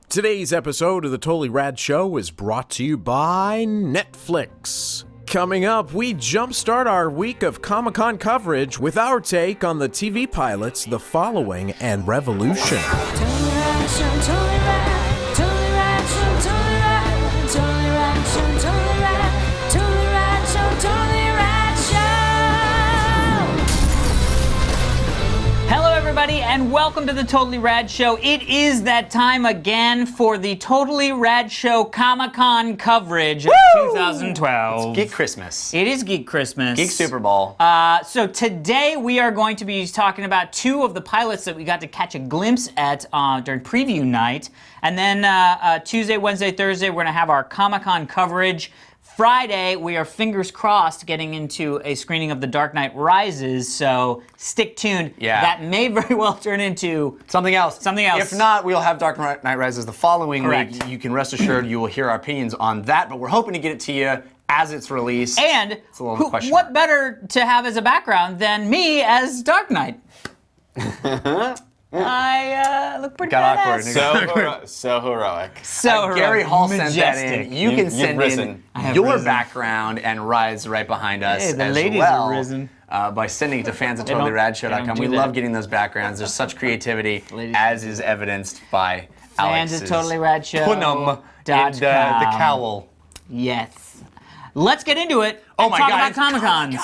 Today's episode of the Totally Rad Show is brought to you by Netflix. Coming up, we jumpstart our week of Comic-Con coverage with our take on the TV pilots The Following and Revolution. And welcome to the Totally Rad Show. It is that time again for the Totally Rad Show Comic-Con coverage of 2012. It's Geek Christmas. It is Geek Christmas. Geek Super Bowl. So today we are going to be talking about two of the pilots that we got to catch a glimpse at during preview night. And then Tuesday, Wednesday, Thursday, we're going to have our Comic-Con coverage. Friday, we are fingers crossed getting into a screening of The Dark Knight Rises, so stick tuned. Yeah. That may very well turn into something else. Something else. If not, we'll have Dark Knight Rises the following Correct. week. You can rest assured you will hear our opinions on that, but we're hoping to get it to you as it's released. And it's a little question what mark. better to have as a background than me as Dark Knight? I look pretty Got badass. awkward. So heroic. So Gary Hall sent majestic. that in. You can send risen. in your risen. background and rise right behind us Hey, the as ladies well. have risen. By sending it to fans at They don't TotallyRadShow.com. do We that. love getting those backgrounds. There's such creativity, Ladies. as is evidenced by Fans Alex's at Totally Rad Show. Punum and the cowl. Yes. Let's get into it. Oh and my talk God, about it's Comic-Cons.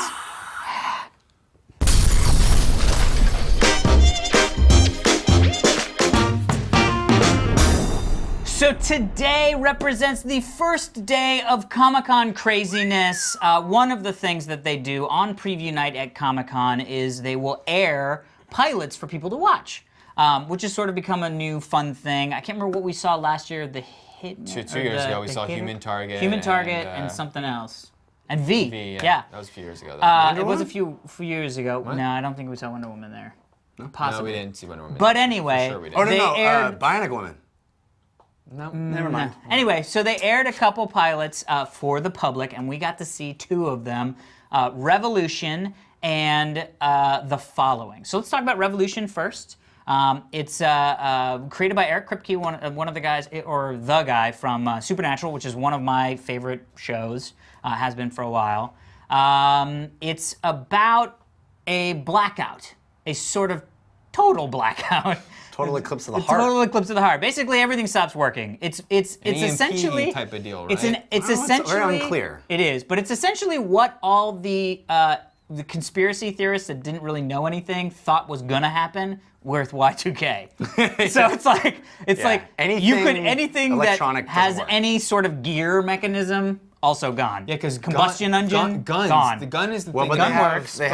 So today represents the first day of Comic-Con craziness. One of the things that they do on preview night at Comic-Con is they will air pilots for people to watch, which has sort of become a new fun thing. I can't remember what we saw last year. The Hit. Two years ago, we saw Human Target. Human Target and something else. And V. Yeah. That was a few years ago. Though. It was a few years ago. What? No, I don't think we saw Wonder Woman there. Possibly. No, we didn't see Wonder Woman. But anyway, For sure we did. Oh, no, they no. aired. Bionic Woman. No. Never mind. Anyway, so they aired a couple pilots for the public, and we got to see two of them, Revolution and The Following. So let's talk about Revolution first. It's created by Eric Kripke, one of the guys, or the guy from Supernatural, which is one of my favorite shows, has been for a while. It's about a blackout, a sort of total blackout. Total eclipse of the heart. Total eclipse of the heart. Basically, everything stops working. It's essentially type of deal, right? It's Well, it's essentially very unclear. It is, but it's essentially what all the conspiracy theorists that didn't really know anything thought was gonna happen with Y2K. So it's like anything that electronic doesn't has work. any sort of gear mechanism also gone. Yeah, because combustion engine guns. gone. The gun is the Well, thing. but gun they have, works, they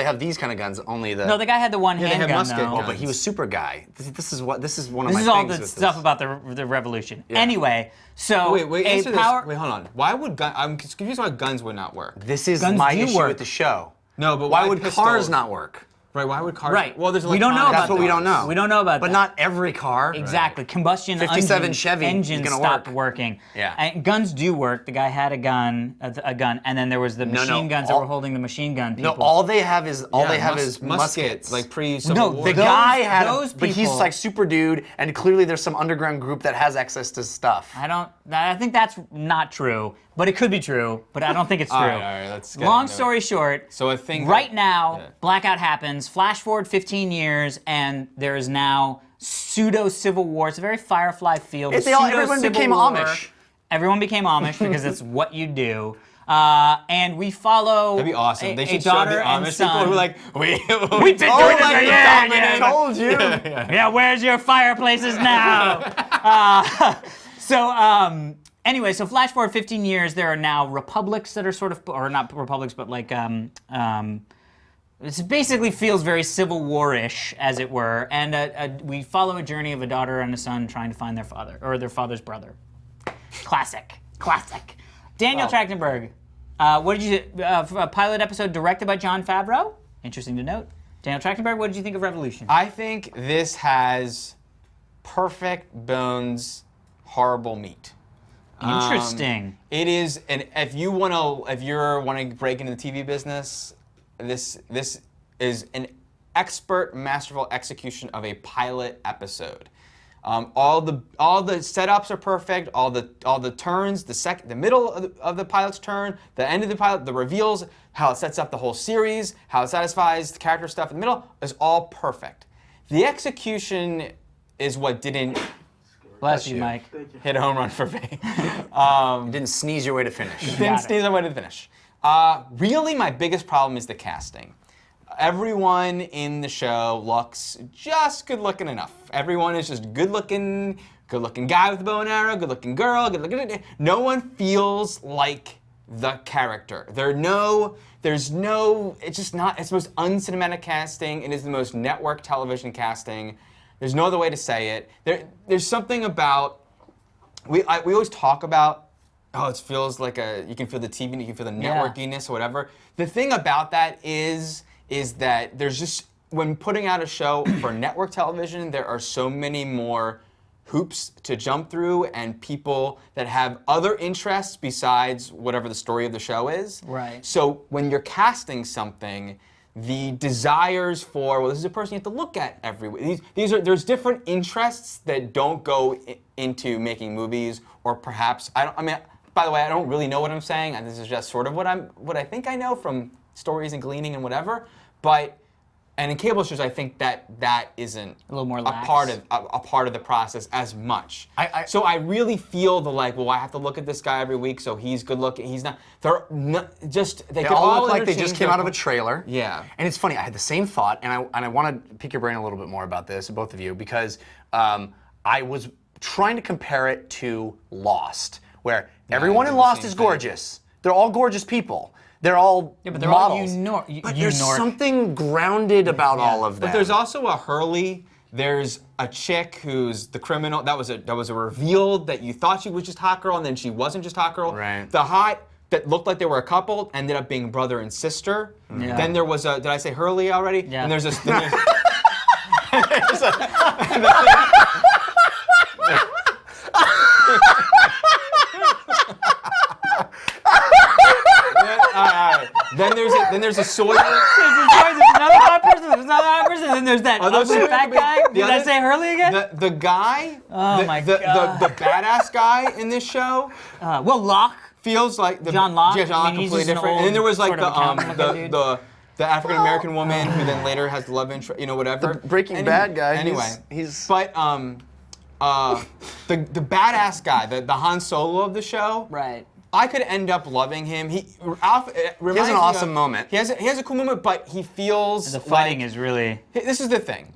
have these kind of guns. Only the. No, the guy had the one they have handgun musket though. guns. Oh, but he was super guy. This is one of This my is all things the with stuff this. about the revolution. Anyway, so Wait, a answer power. this. Wait, hold on. Why would I'm confused why guns would not work. This is Guns my do issue work. with the show. No, but Why would pistols? cars not work? Right, why would cars? Right. Well, there's We don't know electronics. about That's what we don't know. We don't know about But that. not every car. Exactly. Combustion 57 engine, Chevy is engine gonna stopped work. working. Yeah. And guns do work. The guy had a gun, and then there was the machine guns that all- were holding the machine gun people. No, all they have is muskets, muskets. like pre-Civil No, War. the The guy had, those but he's people- like super dude, and clearly there's some underground group that has access to stuff. I think that's not true, but it could be true. But I don't think it's true. All right, let's get Long into it. story short. So I think right now, yeah. blackout happens. Flash forward 15 years, and there is now pseudo civil war. It's a very Firefly feel. Everyone became Amish. Everyone became Amish because it's what you do. And we follow. That'd be awesome. They a should show daughter the and Amish people son. who are like, We've been Oh doing this my for God! years. I told you. Yeah, where's your fireplaces now? Anyway, so flash forward 15 years, there are now republics that are sort of, or not republics, but like, it basically feels very Civil War-ish, as it were, and we follow a journey of a daughter and a son trying to find their father, or their father's brother. Classic. Daniel Trachtenberg, what did you, a pilot episode directed by Jon Favreau? Interesting to note. Daniel Trachtenberg, what did you think of Revolution? I think this has perfect bones, horrible meat. Interesting. It is, and if you want to break into the TV business, this is an expert, masterful execution of a pilot episode. All the setups are perfect. All the turns, the middle of the pilot's turn, the end of the pilot, the reveals, how it sets up the whole series, how it satisfies the character stuff in the middle is all perfect. The execution is what didn't. Bless you, Mike. Hit a home run for me. Didn't sneeze your way to finish. Didn't sneeze my way to the finish. Really, my biggest problem is the casting. Everyone in the show looks just good-looking enough. Everyone is just good-looking guy with a bow and arrow, good-looking girl, good-looking. No one feels like the character. There's no. It's just not. It's the most uncinematic casting. It is the most network television casting. There's no other way to say it. There's something about. We always talk about. Oh, it feels like you can feel the TV, you can feel the networkiness or whatever. The thing about that is that there's just, when putting out a show for network television, there are so many more hoops to jump through and people that have other interests besides whatever the story of the show is. Right. So when you're casting something, the desires for, well, this is a person you have to look at every week. There's different interests that don't go into making movies, or perhaps, by the way, I don't really know what I'm saying, and this is just sort of what I think I know from stories and gleaning and whatever. And in cable shows, I think that isn't a little more a lax. part of the process as much. So I really feel well, I have to look at this guy every week, so he's good looking. He's not. They all look like they just came out of a trailer. Yeah. And it's funny. I had the same thought, and I want to pick your brain a little bit more about this, both of you, because I was trying to compare it to Lost, where everyone in Lost is gorgeous. They're all gorgeous people. They're all but they're models. all but there's something grounded about all of them. But there's also a Hurley. There's a chick who's the criminal. That was a reveal that you thought she was just hot girl, and then she wasn't just hot girl. Right. The hot that looked like they were a couple ended up being brother and sister. Yeah. Then there was a. Did I say Hurley already? Yeah. And there's a. Then there's a Sawyer. There's another hot person. There's another hot person. Then there's that other fat guy. Did I say Hurley again? The guy. Oh my God. The badass guy in this show. Well, Locke. Feels like John Locke. Yeah, John Locke, he's completely just an different. And then there was like old sort of accountant-looking dude. the African American woman who then later has the love interest, whatever. The Breaking Bad guy. Anyway, he's but the badass guy, the Han Solo of the show. Right. I could end up loving him. He has an awesome moment. He has a cool moment, but he feels The fighting like, is really. This is the thing.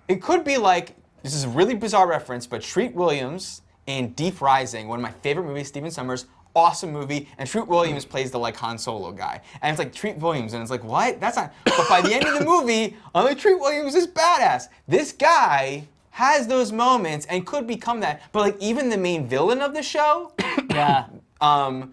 It could be like, this is a really bizarre reference, but Treat Williams in Deep Rising, one of my favorite movies, Stephen Sommers, awesome movie, and Treat Williams plays the Han Solo guy. And it's like Treat Williams, and it's like, what? That's not. But by the end of the movie, I'm like, Treat Williams is badass. This guy has those moments and could become that. But like even the main villain of the show, Yeah.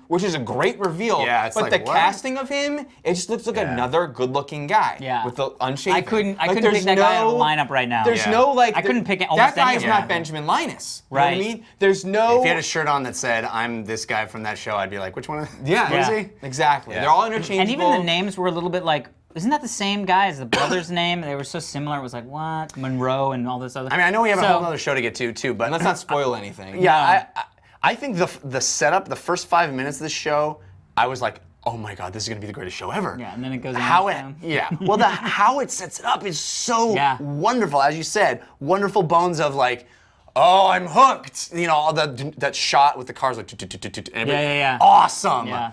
which is a great reveal. Yeah, it's but like, the what? casting of him, it just looks like another good-looking guy. Yeah. With the unshaven. I couldn't there's pick that guy out of the lineup right now. There's Yeah. no I couldn't pick almost that guy any is of not them. Benjamin Linus. You Right. know what I mean? There's no. If he had a shirt on that said, "I'm this guy from that show," I'd be like, "Which one? Yeah. What is he?" Exactly. Yeah. They're all interchangeable. And even the names were a little bit like, isn't that the same guy as the brother's name? They were so similar. It was like, what? Monroe and all this other. I mean, I know we have a whole other show to get to too, but And let's not spoil anything. yeah, I think the setup, the first 5 minutes of this show, I was like, oh my god, this is gonna be the greatest show ever. Yeah, and then it goes how down. Well, how it sets it up is so Yeah. wonderful. As you said, wonderful bones of like, oh, I'm hooked. All that shot with the cars like, Yeah. awesome. Yeah.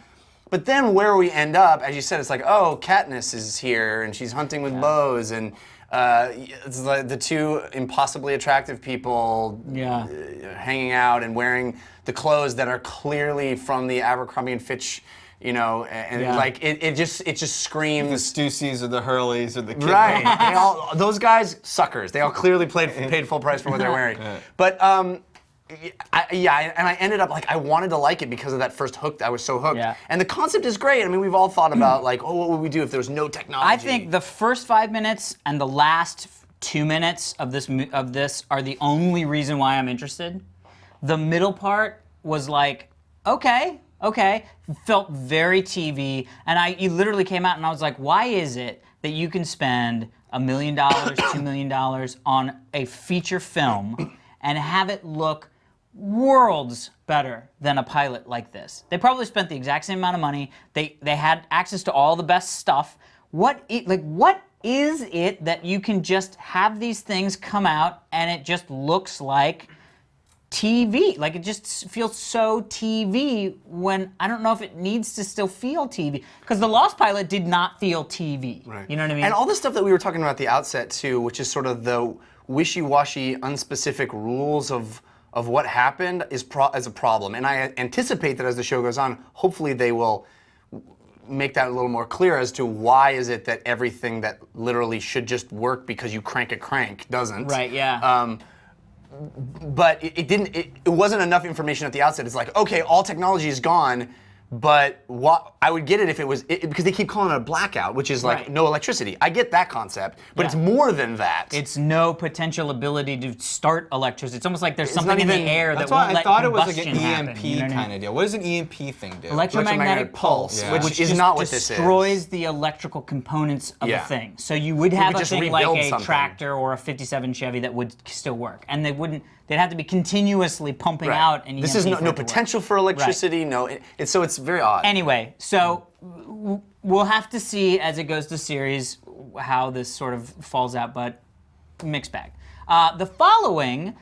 But then where we end up, as you said, it's like, oh, Katniss is here and she's hunting with bows, and it's like the two impossibly attractive people hanging out and wearing the clothes that are clearly from the Abercrombie and Fitch, like it just screams. The Stussies or the Hurleys or the kids. Right. Those guys, suckers. They all clearly paid full price for what they're wearing. But and I ended up like, I wanted to like it because of that first hook. I was so hooked. Yeah. And the concept is great. I mean, we've all thought about like, oh, what would we do if there was no technology? I think the first 5 minutes and the last 2 minutes of this are the only reason why I'm interested. The middle part was like, okay, felt very TV, and you literally came out and I was like, why is it that you can spend $1 million, $2 million on a feature film and have it look worlds better than a pilot like this. They probably spent the exact same amount of money. They had access to all the best stuff. What is it that you can just have these things come out and it just looks like TV? Like, it just feels so TV when I don't know if it needs to still feel TV. Because the Lost pilot did not feel TV. Right. You know what I mean? And all the stuff that we were talking about at the outset too, which is sort of the wishy-washy, unspecific rules of what happened is a problem. And I anticipate that as the show goes on, hopefully they will make that a little more clear as to why is it that everything that literally should just work because you crank a crank doesn't. Right, yeah. But it wasn't enough information at the outset. It's like, okay, all technology is gone, but I would get it if it was, because they keep calling it a blackout, which is like no electricity. I get that concept, but it's more than that. It's no potential ability to start electricity. It's almost like there's something in the air that That's won't why I let thought it was like combustion an happen, EMP you know what I kind mean? of deal. What does an EMP thing do? Electromagnetic pulse, Yeah. which is just not what this is. destroys the electrical components of a thing. So you would have would a just thing like rebuild a something. tractor or a 57 Chevy that would still work, and they'd have to be continuously pumping out an EMP. This is for no it to potential for electricity. No, so it's very odd. Anyway, so we'll have to see as it goes to series how this sort of falls out, but mixed bag. The following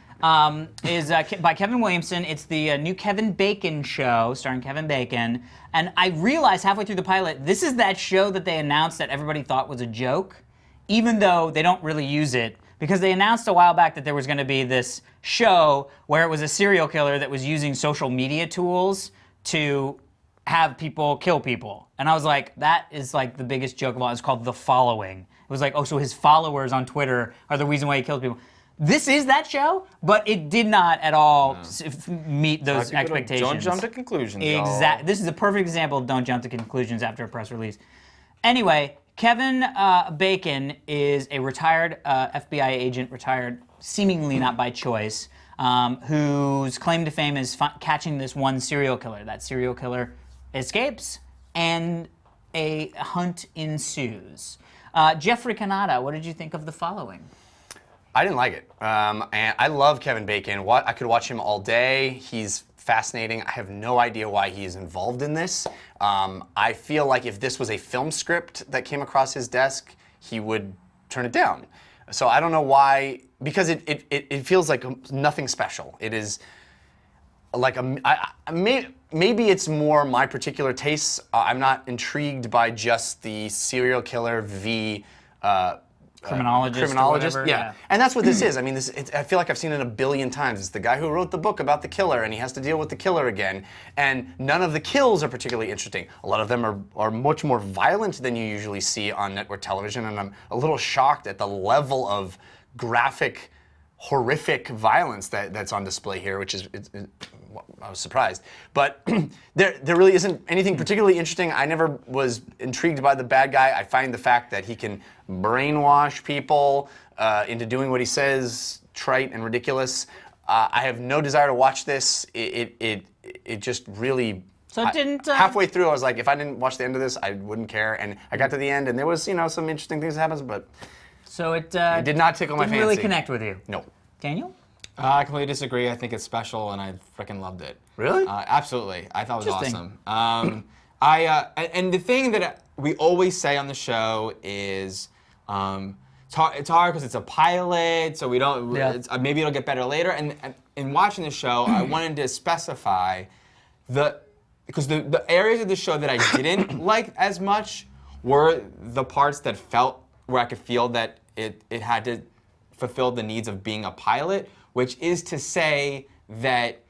is by Kevin Williamson. It's the new Kevin Bacon show starring Kevin Bacon. And I realized halfway through the pilot, this is that show that they announced that everybody thought was a joke, even though they don't really use it. Because they announced a while back that there was going to be this show where it was a serial killer that was using social media tools to have people kill people. And I was like, that is like the biggest joke of all. It's called The Following. It was like, oh, so his followers on Twitter are the reason why he kills people. This is that show, but it did not at all meet those expectations. Don't jump to conclusions. Exactly. This is a perfect example of don't jump to conclusions after a press release. Anyway, Kevin Bacon is a retired FBI agent, retired seemingly not by choice, whose claim to fame is catching this one serial killer. That serial killer escapes, and a hunt ensues. Jeffrey Cannata, what did you think of The Following? I didn't like it. And I love Kevin Bacon. I could watch him all day. He's fascinating. I have no idea why he is involved in this. I feel like if this was a film script that came across his desk, he would turn it down. So I don't know why, because it feels like nothing special. It is like maybe it's more my particular tastes. I'm not intrigued by just the serial killer Criminologist, or whatever, yeah. And that's what this is. I mean, I feel like I've seen it a billion times. It's the guy who wrote the book about the killer, and he has to deal with the killer again. And none of the kills are particularly interesting. A lot of them are much more violent than you usually see on network television, and I'm a little shocked at the level of graphic, horrific violence that's on display here, which is, I was surprised. But there really isn't anything particularly interesting. I never was intrigued by the bad guy. I find the fact that he can brainwash people into doing what he says trite and ridiculous. I have no desire to watch this. It just really... So it didn't... halfway through, I was like, if I didn't watch the end of this, I wouldn't care. And I got to the end, and there was, some interesting things that happened, but... So it did not tickle my fancy. Didn't really connect with you. No. Daniel? I completely disagree. I think it's special, and I freaking loved it. Really? Absolutely. I thought it was awesome. And the thing that we always say on the show is it's hard because it's a pilot, so we don't. Yeah. Maybe it'll get better later. And in watching the show, I wanted to specify because the areas of the show that I didn't like as much were the parts that felt where I could feel that it had to fulfill the needs of being a pilot, which is to say that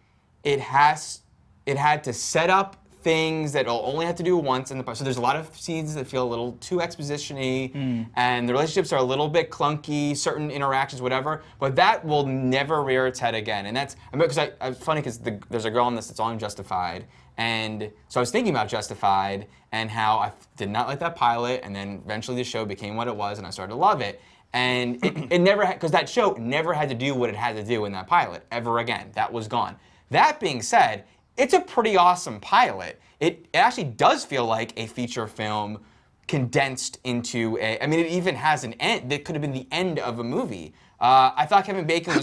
it had to set up things that it'll only have to do once in the pilot. So there's a lot of scenes that feel a little too exposition-y, and the relationships are a little bit clunky, certain interactions, whatever, but that will never rear its head again. And that's, because it's funny because there's a girl in this that's on Justified, and so I was thinking about Justified and how I did not like that pilot, and then eventually the show became what it was, and I started to love it. And it never had, because that show never had to do what it had to do in that pilot ever again. That was gone. That being said, it's a pretty awesome pilot. It actually does feel like a feature film condensed into a. I mean, it even has an end. That could have been the end of a movie. I thought Kevin Bacon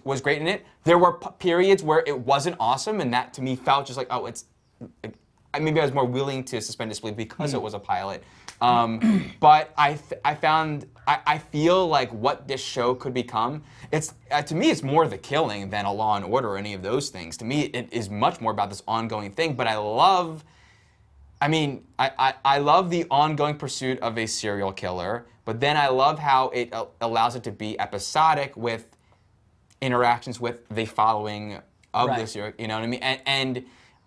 was great in it. There were periods where it wasn't awesome, and that to me felt just like, oh, it's. Maybe I was more willing to suspend disbelief because it was a pilot. But I feel like what this show could become, it's to me it's more the killing than a Law and Order or any of those things. To me, it is much more about this ongoing thing. But I love the ongoing pursuit of a serial killer. But then I love how it allows it to be episodic with interactions with the following of the serial. You know what I mean?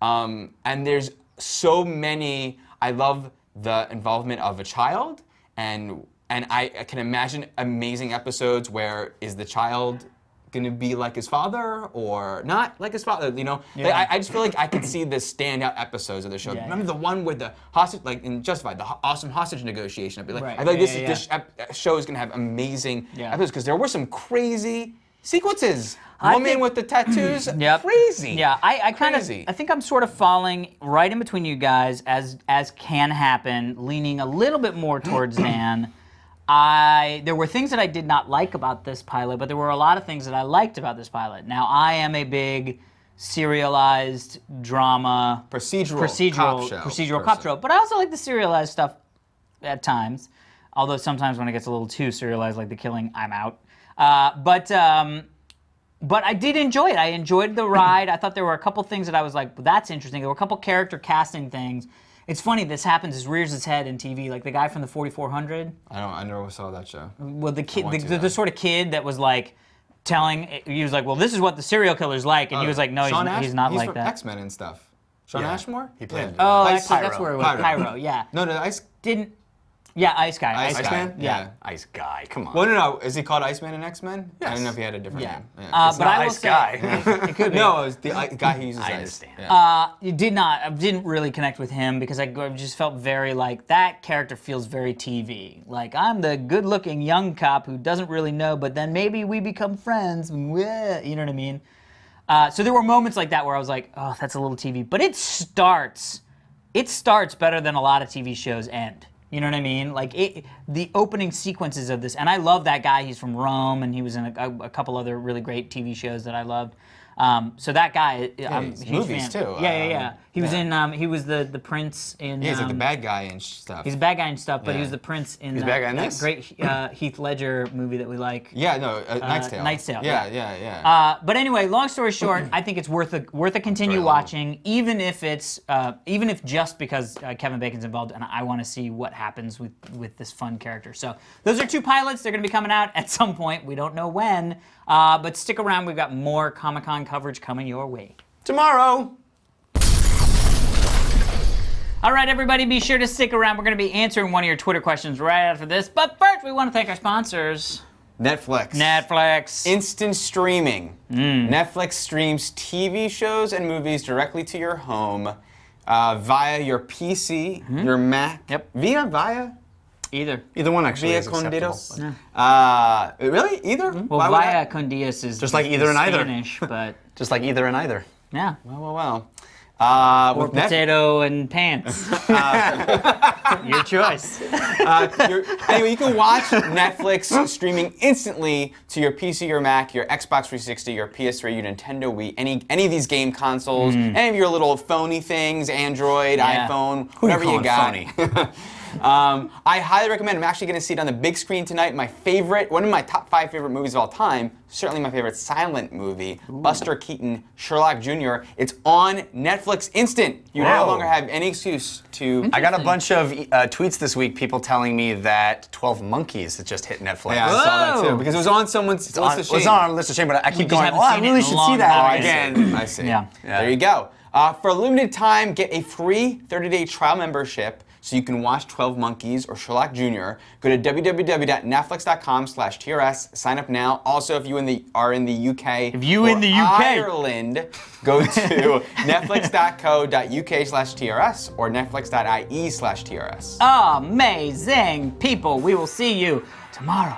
And there's so many. I love the involvement of a child, and I can imagine amazing episodes where is the child gonna be like his father or not like his father? You know, like, I just feel like I could see the standout episodes of the show. Remember the one with the hostage, like in Justified, the awesome hostage negotiation. I'd be like, I feel like this show is gonna have amazing episodes because there were some crazy sequences. Woman with the tattoos, crazy. Yeah, I think I'm sort of falling right in between you guys, as can happen, leaning a little bit more towards Dan. There were things that I did not like about this pilot, but there were a lot of things that I liked about this pilot. Now, I am a big serialized drama, procedural cop show, but I also like the serialized stuff at times. Although sometimes when it gets a little too serialized, like The Killing, I'm out. But I did enjoy it. I enjoyed the ride. I thought there were a couple things that I was like, well, that's interesting. There were a couple character casting things. It's funny, this happens, this rears its head in TV, like the guy from the 4400. I never saw that show. Well, the kid, the sort of kid that was like he was like, well, this is what the serial killer's like, and he was like, no, he's not like that. He's from X-Men and stuff. Sean Ashmore? He played. Oh, actually, that's where it was. Pyro, yeah. No, Ice. Yeah, Ice Guy. Iceman? Yeah. Ice Guy, come on. Well, no. Is he called Iceman in X-Men? Yes. I don't know if he had a different name. It's not Ice Guy. It could be. No, it was the guy who uses ice. I understand. Yeah. I didn't really connect with him because I just felt very like, that character feels very TV. Like, I'm the good-looking young cop who doesn't really know, but then maybe we become friends. You know what I mean? So there were moments like that where I was like, oh, that's a little TV. But it starts better than a lot of TV shows end. You know what I mean? Like, the opening sequences of this, and I love that guy. He's from Rome, and he was in a couple other really great TV shows that I loved. So that guy, I'm a huge movies fan. too. Yeah. He was in. He was the prince in. Yeah, he's like the bad guy and stuff. He's a bad guy and stuff, but he was the prince in bad guy in that this? great Heath Ledger movie that we like. Yeah, no, Knight's Tale. Knight's Tale. Yeah. But anyway, long story short, I think it's worth a continue watching, even if just because Kevin Bacon's involved, and I want to see what happens with this fun character. So those are two pilots. They're going to be coming out at some point. We don't know when, but stick around. We've got more Comic-Con coverage coming your way Tomorrow. All right, everybody, be sure to stick around. We're going to be answering one of your Twitter questions right after this. But first, we want to thank our sponsors. Netflix. Instant streaming. Netflix streams TV shows and movies directly to your home via your PC, your Mac. Yep. Via? Either one actually Via is con acceptable. dedos? Really? Either? Well, via con dias is just like either and either. Spanish, but just like either and either. Yeah. Well. Or potato and pants. Your choice. Anyway, you can watch Netflix streaming instantly to your PC, your Mac, your Xbox 360, your PS3, your Nintendo Wii, any of these game consoles, any of your little phony things, Android, iPhone, whatever you got. Phony? I highly recommend. I'm actually going to see it on the big screen tonight. One of my top 5 favorite movies of all time, certainly my favorite silent movie, Buster Keaton, Sherlock Jr. It's on Netflix Instant. You no longer have any excuse to. I got a bunch of tweets this week, people telling me that 12 Monkeys has just hit Netflix. Yeah, I saw that too, because it was on someone's list of shame. It was on our list of shame, but I keep going, haven't I seen it really in a should long see that time. again. I see. Yeah. There you go. For a limited time, get a free 30-day trial membership so you can watch 12 Monkeys or Sherlock Jr. Go to www.netflix.com/TRS. Sign up now. Also, if you are in the UK Ireland, go to netflix.co.uk/TRS or netflix.ie/TRS. Amazing people. We will see you tomorrow.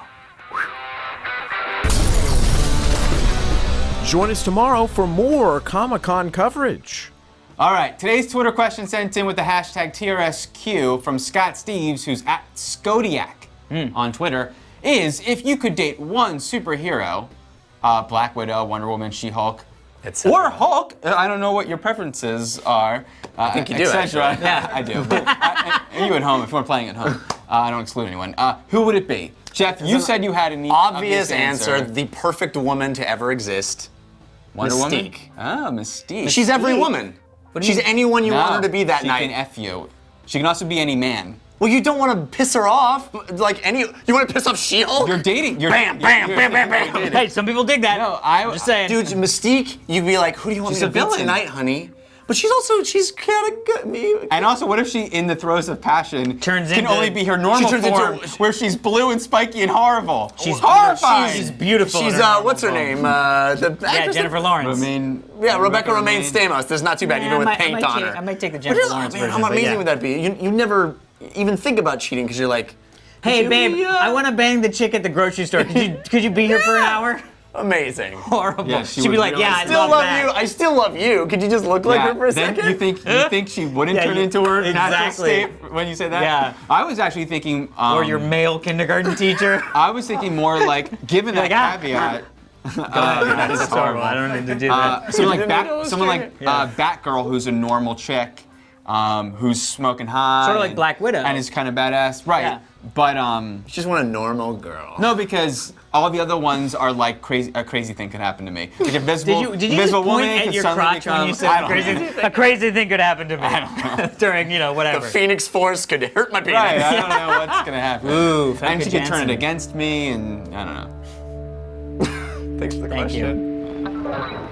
Join us tomorrow for more Comic-Con coverage. All right, today's Twitter question sent in with the hashtag TRSQ from Scott Steves, who's at Scodiac on Twitter, is if you could date one superhero, Black Widow, Wonder Woman, She-Hulk, or Hulk, I don't know what your preferences are. I think you do, actually. Yeah, I do. But and you at home, if we're playing at home, I don't exclude anyone. Who would it be? Jeff, you said you had an obvious answer. The perfect woman to ever exist. Wonder Mystique. Woman? Ah, Mystique. She's every woman. She's anyone you want her to be that night. She can F you. She can also be any man. Well, you don't want to piss her off. Like you want to piss off She-Hulk? You're dating. Bam, bam, bam, bam, bam. Hey, some people dig that. No, I'm just saying. Dude, Mystique, you'd be like, who do you want me to be tonight, honey? But she's kind of good. And also, what if she, in the throes of passion, can only be her normal form, where she's blue and spiky and horrible? She's horrifying. She's beautiful. She's what's her name? The actress Jennifer Lawrence. Rebecca Romaine Stamos. That's not too bad, even with paint on her. I might take the Jennifer Lawrence version. How amazing would that be? You never even think about cheating because you're like, hey babe, I want to bang the chick at the grocery store. Could you be here for an hour? Amazing. Horrible. Yeah, She'd be like, really I love that. I still love you. Could you just look like her for a second? You think she wouldn't turn into her natural state when you say that? Yeah. I was actually thinking. Or your male kindergarten teacher. I was thinking more like, given that caveat. That is horrible. I don't need to do that. Someone like Batgirl, who's a normal chick, who's smoking hot. Sort of like Black Widow. And is kind of badass, right? Yeah. But you just want a normal girl. No, because all the other ones are like crazy. A crazy thing could happen to me. Like invisible. Did you just point at your crotch when you said a crazy thing could happen to me? I don't know. During whatever. The Phoenix Force could hurt my penis. Right. I don't know what's gonna happen. Ooh, and she could turn it against me, and I don't know. Thanks for the question. Thank you.